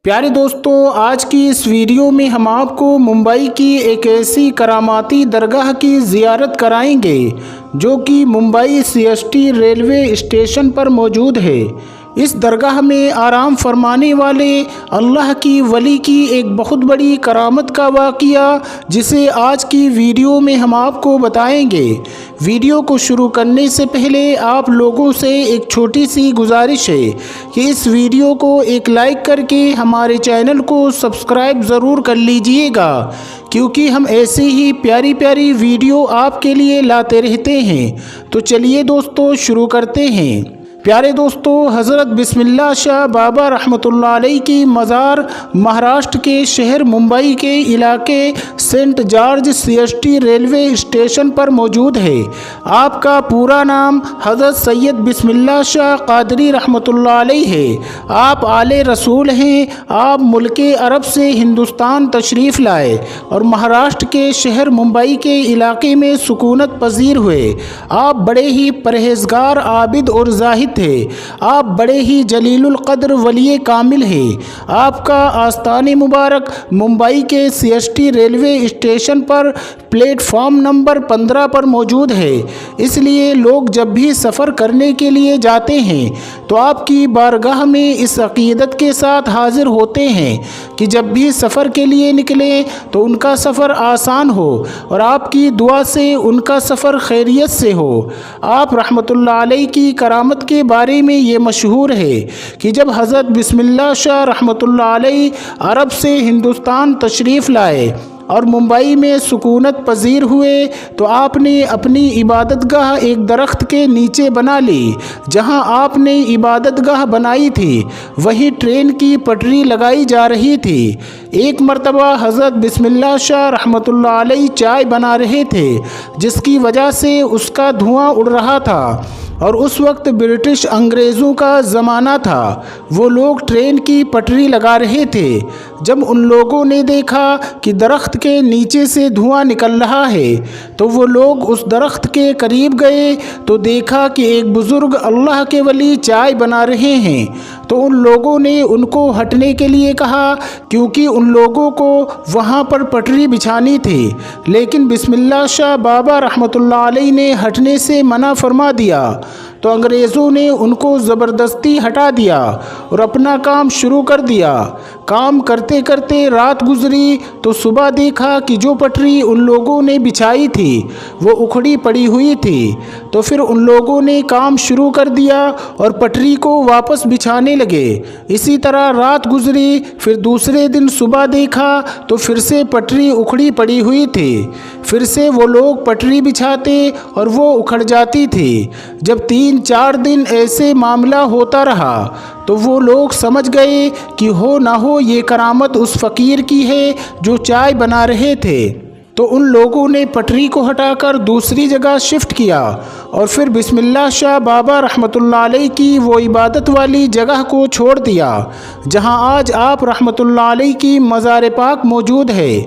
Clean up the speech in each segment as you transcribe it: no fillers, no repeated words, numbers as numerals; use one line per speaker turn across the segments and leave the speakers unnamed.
پیارے دوستوں، آج کی اس ویڈیو میں ہم آپ کو ممبئی کی ایک ایسی کراماتی درگاہ کی زیارت کرائیں گے جو کہ ممبئی CST ریلوے اسٹیشن پر موجود ہے۔ اس درگاہ میں آرام فرمانے والے اللہ کی ولی کی ایک بہت بڑی کرامت کا واقعہ جسے آج کی ویڈیو میں ہم آپ کو بتائیں گے۔ ویڈیو کو شروع کرنے سے پہلے آپ لوگوں سے ایک چھوٹی سی گزارش ہے کہ اس ویڈیو کو ایک لائک کر کے ہمارے چینل کو سبسکرائب ضرور کر لیجئے گا، کیونکہ ہم ایسے ہی پیاری پیاری ویڈیو آپ کے لیے لاتے رہتے ہیں۔ تو چلیے دوستو شروع کرتے ہیں۔ پیارے دوستو، حضرت بسم اللہ شاہ بابا رحمۃ اللہ علیہ کی مزار مہاراشٹر کے شہر ممبئی کے علاقے Saint George CST railway station پر موجود ہے۔ آپ کا پورا نام حضرت سید بسم اللہ شاہ قادری رحمۃ اللہ علیہ ہے۔ آپ آلِ رسول ہیں۔ آپ ملک عرب سے ہندوستان تشریف لائے اور مہاراشٹر کے شہر ممبئی کے علاقے میں سکونت پذیر ہوئے۔ آپ بڑے ہی پرہیزگار، عابد اور زاہد تھے۔ آپ بڑے ہی جلیل القدر ولی کامل ہیں۔ آپ کا آستان مبارک ممبئی کے CST ریلوے اسٹیشن پر پلیٹ فارم نمبر 15 پر موجود ہے۔ اس لیے لوگ جب بھی سفر کرنے کے لیے جاتے ہیں تو آپ کی بارگاہ میں اس عقیدت کے ساتھ حاضر ہوتے ہیں کہ جب بھی سفر کے لیے نکلیں تو ان کا سفر آسان ہو اور آپ کی دعا سے ان کا سفر خیریت سے ہو۔ آپ رحمۃ اللہ علیہ کی کرامت کے بارے میں یہ مشہور ہے کہ جب حضرت بسم اللہ شاہ رحمۃ اللہ علیہ عرب سے ہندوستان تشریف لائے اور ممبئی میں سکونت پذیر ہوئے تو آپ نے اپنی عبادت گاہ ایک درخت کے نیچے بنا لی۔ جہاں آپ نے عبادت گاہ بنائی تھی وہیں ٹرین کی پٹری لگائی جا رہی تھی۔ ایک مرتبہ حضرت بسم اللہ شاہ رحمۃ اللہ علیہ چائے بنا رہے تھے جس کی وجہ سے اس کا دھواں اڑ رہا تھا، اور اس وقت برٹش انگریزوں کا زمانہ تھا۔ وہ لوگ ٹرین کی پٹری لگا رہے تھے۔ جب ان لوگوں نے دیکھا کہ درخت کے نیچے سے دھواں نکل رہا ہے تو وہ لوگ اس درخت کے قریب گئے تو دیکھا کہ ایک بزرگ اللہ کے ولی چائے بنا رہے ہیں۔ تو ان لوگوں نے ان کو ہٹنے کے لیے کہا، کیونکہ ان لوگوں کو وہاں پر پٹری بچھانی تھی، لیکن بسم اللہ شاہ بابا رحمۃ اللہ علیہ نے ہٹنے سے منع فرما دیا۔ تو انگریزوں نے ان کو زبردستی ہٹا دیا اور اپنا کام شروع کر دیا۔ کام کرتے کرتے رات گزری تو صبح دیکھا کہ جو پٹری ان لوگوں نے بچھائی تھی وہ اکھڑی پڑی ہوئی تھی۔ تو پھر ان لوگوں نے کام شروع کر دیا اور پٹری کو واپس بچھانے لگے۔ اسی طرح رات گزری، پھر دوسرے دن صبح دیکھا تو پھر سے پٹری اکھڑی پڑی ہوئی تھی۔ پھر سے وہ لوگ پٹری بچھاتے اور وہ اکھڑ جاتی تھی۔ جب 3-4 دن ایسے معاملہ ہوتا رہا تو وہ لوگ سمجھ گئے کہ ہو نہ ہو یہ کرامت اس فقیر کی ہے جو چائے بنا رہے تھے۔ تو ان لوگوں نے پٹری کو ہٹا کر دوسری جگہ شفٹ کیا اور پھر بسم اللہ شاہ بابا رحمۃ اللہ علیہ کی وہ عبادت والی جگہ کو چھوڑ دیا جہاں آج آپ رحمۃ اللہ علیہ کی مزار پاک موجود ہے۔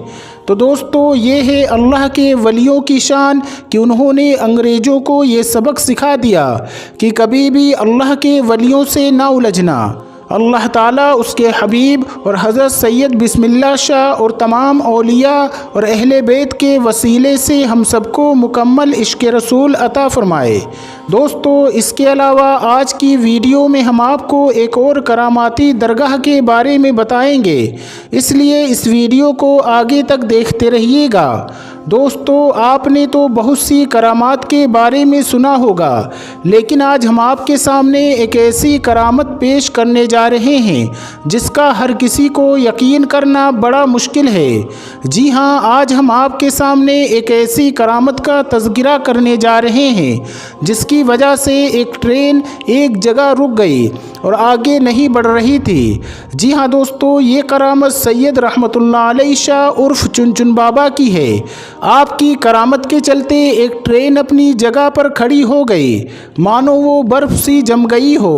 تو دوستو، یہ ہے اللہ کے ولیوں کی شان کہ انہوں نے انگریزوں کو یہ سبق سکھا دیا کہ کبھی بھی اللہ کے ولیوں سے نہ الجھنا۔ اللہ تعالیٰ اس کے حبیب اور حضرت سید بسم اللہ شاہ اور تمام اولیاء اور اہل بیت کے وسیلے سے ہم سب کو مکمل عشق رسول عطا فرمائے۔ دوستو، اس کے علاوہ آج کی ویڈیو میں ہم آپ کو ایک اور کراماتی درگاہ کے بارے میں بتائیں گے، اس لیے اس ویڈیو کو آگے تک دیکھتے رہیے گا۔ دوستو، آپ نے تو بہت سی کرامات کے بارے میں سنا ہوگا، لیکن آج ہم آپ کے سامنے ایک ایسی کرامت پیش کرنے جا رہے ہیں جس کا ہر کسی کو یقین کرنا بڑا مشکل ہے۔ جی ہاں، آج ہم آپ کے سامنے ایک ایسی کرامت کا تذکرہ کرنے جا رہے ہیں جس کی وجہ سے ایک ٹرین ایک جگہ رک گئی اور آگے نہیں بڑھ رہی تھی۔ جی ہاں دوستو، یہ کرامت سید رحمۃ اللہ علیہ شاہ عرف چنچن بابا کی ہے۔ آپ کی کرامت کے چلتے ایک ٹرین اپنی جگہ پر کھڑی ہو گئی، مانو وہ برف سی جم گئی ہو،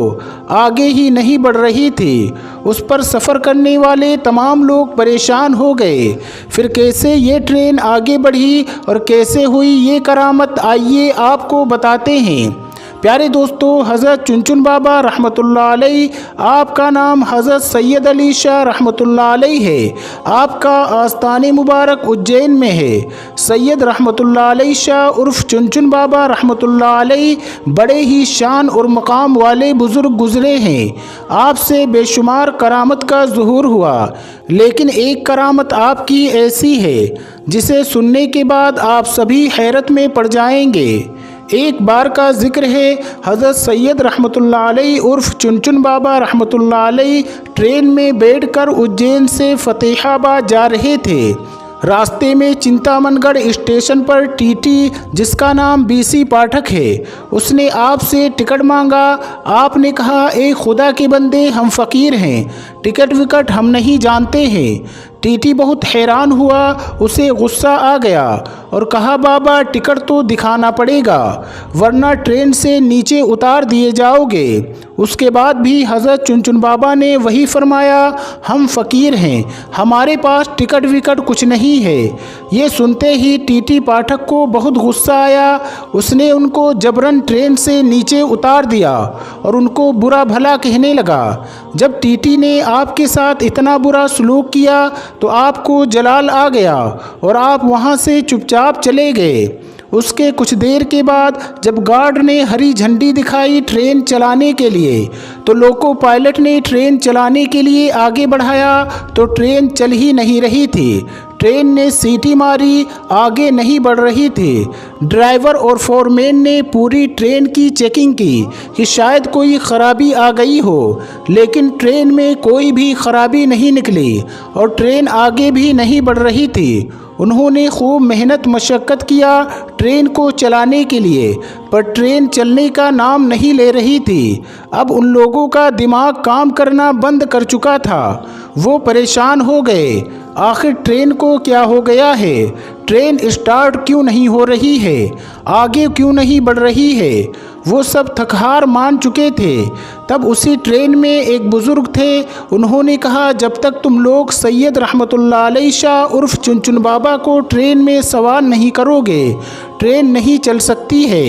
آگے ہی نہیں بڑھ رہی تھی۔ اس پر سفر کرنے والے تمام لوگ پریشان ہو گئے۔ پھر کیسے یہ ٹرین آگے بڑھی اور کیسے ہوئی یہ کرامت، آئیے آپ کو بتاتے ہیں۔ پیارے دوستو، حضرت چنچن بابا رحمۃ اللہ علیہ، آپ کا نام حضرت سید علی شاہ رحمۃ اللہ علیہ ہے۔ آپ کا آستان مبارک اجین میں ہے۔ سید رحمۃ اللہ علیہ شاہ عرف چنچن بابا رحمۃ اللہ علیہ بڑے ہی شان اور مقام والے بزرگ گزرے ہیں۔ آپ سے بے شمار کرامت کا ظہور ہوا، لیکن ایک کرامت آپ کی ایسی ہے جسے سننے کے بعد آپ سبھی حیرت میں پڑ جائیں گے۔ ایک بار کا ذکر ہے، حضرت سید رحمۃ اللہ علیہ عرف چنچن بابا رحمۃ اللہ علیہ ٹرین میں بیٹھ کر اجین سے فتح آباد جا رہے تھے۔ راستے میں چنتامن گڑھ اسٹیشن پر ٹی ٹی، جس کا نام بی سی پاٹھک ہے، اس نے آپ سے ٹکٹ مانگا۔ آپ نے کہا، اے خدا کے بندے، ہم فقیر ہیں، ٹکٹ وکٹ ہم نہیں جانتے ہیں۔ ٹی ٹی بہت حیران ہوا، اسے غصہ آ گیا اور کہا، بابا ٹکٹ تو دکھانا پڑے گا ورنہ ٹرین سے نیچے اتار دیے جاؤ گے۔ اس کے بعد بھی حضرت چنچن بابا نے وہی فرمایا، ہم فقیر ہیں، ہمارے پاس ٹکٹ وکٹ کچھ نہیں ہے۔ یہ سنتے ہی ٹی ٹی پاٹھک کو بہت غصہ آیا۔ اس نے ان کو جبراً ٹرین سے نیچے اتار دیا اور ان کو برا بھلا کہنے لگا۔ جب ٹی ٹی نے آپ کے ساتھ اتنا برا سلوک کیا تو آپ کو جلال آ گیا اور آپ وہاں سے چپ چاپ چلے گئے۔ اس کے کچھ دیر کے بعد جب گارڈ نے ہری جھنڈی دکھائی ٹرین چلانے کے لیے، تو لوکو پائلٹ نے ٹرین چلانے کے لیے آگے بڑھایا تو ٹرین چل ہی نہیں رہی تھی۔ ٹرین نے سیٹی ماری، آگے نہیں بڑھ رہی تھی۔ ڈرائیور اور فورمین نے پوری ٹرین کی چیکنگ کی کہ شاید کوئی خرابی آ گئی ہو، لیکن ٹرین میں کوئی بھی خرابی نہیں نکلی اور ٹرین آگے بھی نہیں بڑھ رہی تھی۔ انہوں نے خوب محنت مشقت کیا ٹرین کو چلانے کے لیے، پر ٹرین چلنے کا نام نہیں لے رہی تھی۔ اب ان لوگوں کا دماغ کام کرنا بند کر چکا تھا، وہ پریشان ہو گئے۔ آخر ٹرین کو کیا ہو گیا ہے؟ ٹرین اسٹارٹ کیوں نہیں ہو رہی ہے؟ آگے کیوں نہیں بڑھ رہی ہے؟ وہ سب تھکہار مان چکے تھے۔ تب اسی ٹرین میں ایک بزرگ تھے، انہوں نے کہا، جب تک تم لوگ سید رحمۃ اللہ علیہ شاہ عرف چنچن بابا کو ٹرین میں سوار نہیں کرو گے، ٹرین نہیں چل سکتی ہے،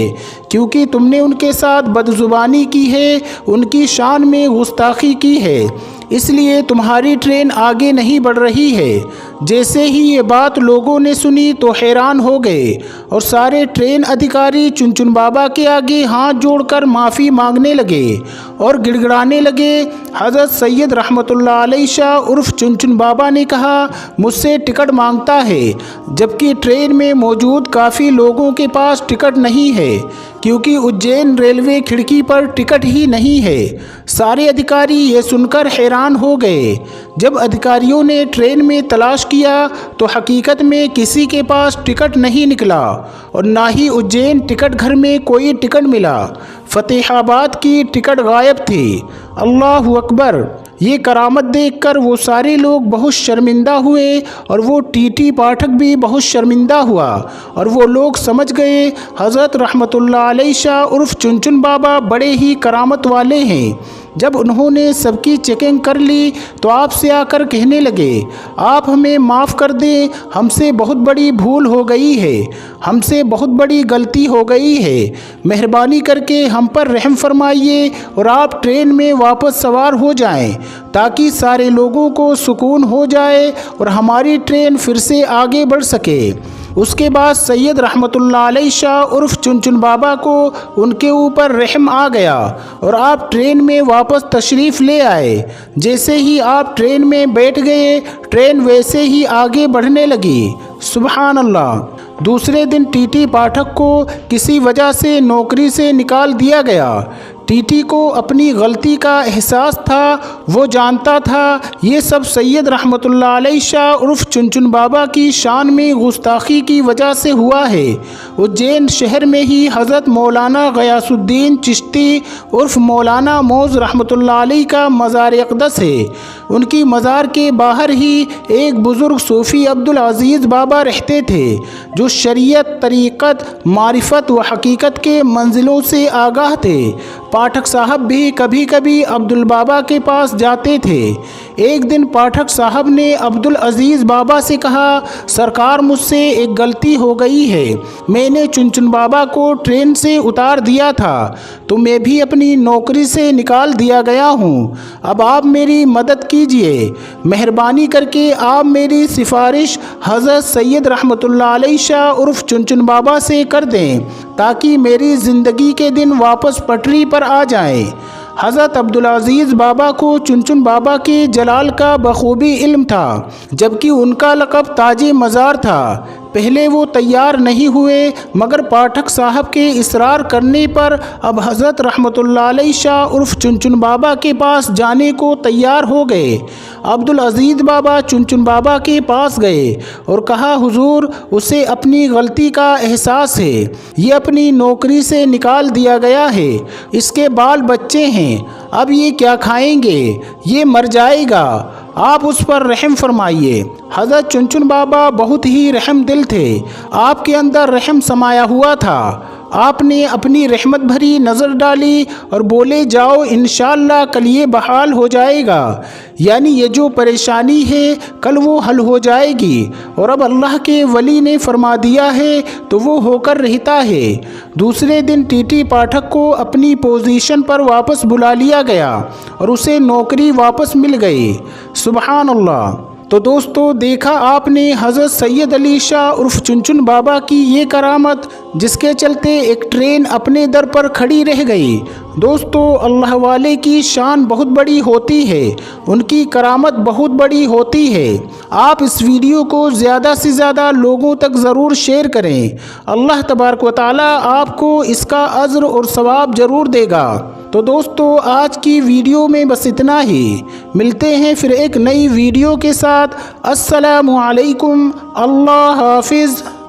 کیونکہ تم نے ان کے ساتھ بدزبانی کی ہے، ان کی شان میں گستاخی کی ہے، اس لیے تمہاری ٹرین آگے نہیں بڑھ رہی ہے۔ جیسے ہی یہ بات لوگوں نے سنی تو حیران ہو گئے اور سارے ٹرین ادھیکاری چنچن بابا کے آگے ہاتھ جوڑ کر معافی مانگنے لگے اور گڑ گڑانے لگے۔ حضرت سید رحمۃ اللہ علیہ شاہ عرف چنچن بابا نے کہا، مجھ سے ٹکٹ مانگتا ہے، جبکہ ٹرین میں موجود کافی لوگوں کے پاس ٹکٹ نہیں ہے، کیونکہ اجین ریلوے کھڑکی پر ٹکٹ ہی نہیں ہے۔ سارے ادھیکاری یہ سن کر حیران ہو گئے۔ جب ادھیکاریوں نے ٹرین میں تلاش کیا تو حقیقت میں کسی کے پاس ٹکٹ نہیں نکلا اور نہ ہی اجین ٹکٹ گھر میں کوئی ٹکٹ ملا۔ فتح آباد کی ٹکٹ غائب تھی۔ اللہ اکبر! یہ کرامت دیکھ کر وہ سارے لوگ بہت شرمندہ ہوئے اور وہ ٹی ٹی پاٹھک بھی بہت شرمندہ ہوا اور وہ لوگ سمجھ گئے حضرت رحمۃ اللہ علیہ شاہ عرف چنچن بابا بڑے ہی کرامت والے ہیں۔ جب انہوں نے سب کی چیکنگ کر لی تو آپ سے آ کر کہنے لگے، آپ ہمیں معاف کر دیں، ہم سے بہت بڑی بھول ہو گئی ہے، ہم سے بہت بڑی غلطی ہو گئی ہے، مہربانی کر کے ہم پر رحم فرمائیے اور آپ ٹرین میں واپس سوار ہو جائیں تاکہ سارے لوگوں کو سکون ہو جائے اور ہماری ٹرین پھر سے آگے بڑھ سکے۔ اس کے بعد سید رحمۃ اللہ علیہ شاہ عرف چنچن بابا کو ان کے اوپر رحم آ گیا اور آپ ٹرین میں واپس تشریف لے آئے۔ جیسے ہی آپ ٹرین میں بیٹھ گئے، ٹرین ویسے ہی آگے بڑھنے لگی۔ سبحان اللہ! دوسرے دن ٹی ٹی پاٹھک کو کسی وجہ سے نوکری سے نکال دیا گیا۔ ٹی ٹی کو اپنی غلطی کا احساس تھا، وہ جانتا تھا یہ سب سید رحمۃ اللہ علیہ شاہ عرف چنچن بابا کی شان میں گستاخی کی وجہ سے ہوا ہے۔ اجین شہر میں ہی حضرت مولانا غیاث الدین چشتی عرف مولانا موز رحمۃ اللہ علیہ کا مزار اقدس ہے۔ ان کی مزار کے باہر ہی ایک بزرگ صوفی عبدالعزیز بابا رہتے تھے، جو شریعت، طریقت، معرفت و حقیقت کے منزلوں سے آگاہ تھے۔ پاٹھک صاحب بھی کبھی کبھی عبدالبابا کے پاس جاتے تھے۔ ایک دن پاٹھک صاحب نے عبدالعزیز بابا سے کہا، سرکار مجھ سے ایک غلطی ہو گئی ہے، میں نے چنچن بابا کو ٹرین سے اتار دیا تھا تو میں بھی اپنی نوکری سے نکال دیا گیا ہوں، اب آپ میری مدد کیجئے، مہربانی کر کے آپ میری سفارش حضرت سید رحمۃ اللہ علیہ شاہ عرف چنچن بابا سے کر دیں تاکہ میری زندگی کے دن واپس پٹری پر آ جائیں۔ حضرت عبدالعزیز بابا کو چنچن بابا کے جلال کا بخوبی علم تھا، جبکہ ان کا لقب تاج مزار تھا۔ پہلے وہ تیار نہیں ہوئے، مگر پاٹھک صاحب کے اصرار کرنے پر اب حضرت رحمۃ اللہ علیہ شاہ عرف چنچن بابا کے پاس جانے کو تیار ہو گئے۔ عبدالعزیز بابا چنچن بابا کے پاس گئے اور کہا، حضور، اسے اپنی غلطی کا احساس ہے، یہ اپنی نوکری سے نکال دیا گیا ہے، اس کے بال بچے ہیں، اب یہ کیا کھائیں گے، یہ مر جائے گا، آپ اس پر رحم فرمائیے۔ حضرت چنچن بابا بہت ہی رحم دل تھے، آپ کے اندر رحم سمایا ہوا تھا۔ آپ نے اپنی رحمت بھری نظر ڈالی اور بولے، جاؤ، انشاءاللہ کل یہ بحال ہو جائے گا، یعنی یہ جو پریشانی ہے کل وہ حل ہو جائے گی، اور اب اللہ کے ولی نے فرما دیا ہے تو وہ ہو کر رہتا ہے۔ دوسرے دن ٹی ٹی پاٹھک کو اپنی پوزیشن پر واپس بلا لیا گیا اور اسے نوکری واپس مل گئی۔ سبحان اللہ۔ تو دوستو، دیکھا آپ نے حضرت سید علی شاہ عرف چنچن بابا کی یہ کرامت، جس کے چلتے ایک ٹرین اپنے در پر کھڑی رہ گئی۔ دوستو، اللہ والے کی شان بہت بڑی ہوتی ہے، ان کی کرامت بہت بڑی ہوتی ہے۔ آپ اس ویڈیو کو زیادہ سے زیادہ لوگوں تک ضرور شیئر کریں، اللہ تبارک و تعالی آپ کو اس کا اجر اور ثواب ضرور دے گا۔ تو دوستو، آج کی ویڈیو میں بس اتنا ہی، ملتے ہیں پھر ایک نئی ویڈیو کے ساتھ۔ السلام علیکم، اللہ حافظ۔